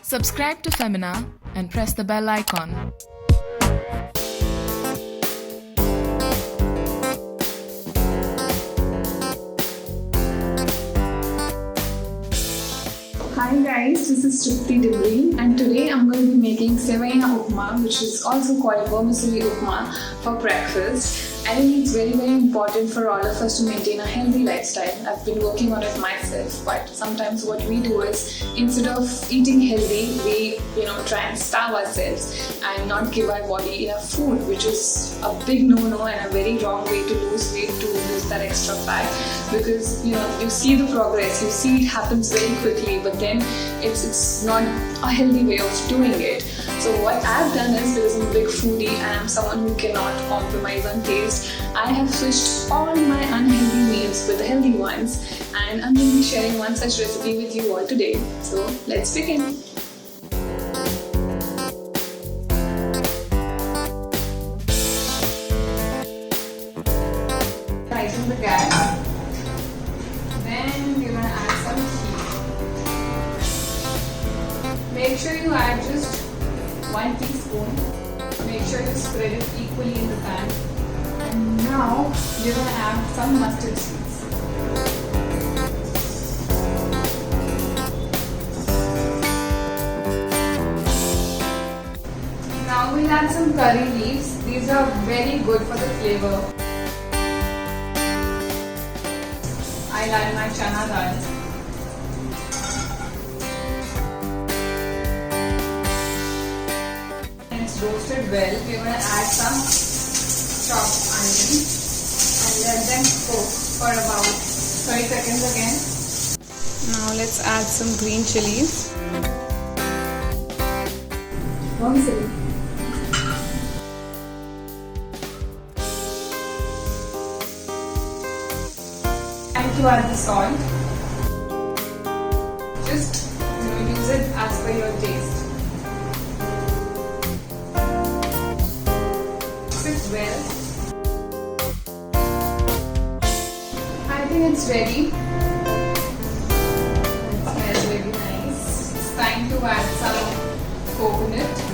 Subscribe to Femina and press the bell icon. Hi guys, this is Tripti Dimri and today I'm going to be making Sevai Upma, which is also called Vermicelli Upma, for breakfast. I think it's very important for all of us to maintain a healthy lifestyle. I've been working on it myself, but sometimes what we do is instead of eating healthy, we try and starve ourselves and not give our body enough food, which is a big no-no and a very wrong way to lose weight, to lose that extra fat, because you see the progress, you see it happens very quickly, but then it's not a healthy way of doing it. So what I've done is, because I'm a big foodie and I'm someone who cannot compromise on taste, I have switched all my unhealthy meals with the healthy ones, and I'm going to be sharing one such recipe with you all today. So let's begin. Lighten the gas. Then we're going to add some ghee. Make sure you add just 1 teaspoon. Make sure you spread it equally in the pan. And now we're going to add some mustard seeds. Now we'll add some curry leaves. These are very good for the flavor. I'll add my chana dal. Roasted well, we're going to add some chopped onions and let them cook for about 30 seconds again. Now let's add some green chilies. Vermicelli. Time to add the salt. Just use it as per your taste. Well, I think it's ready. It smells very nice. It's time to add some coconut.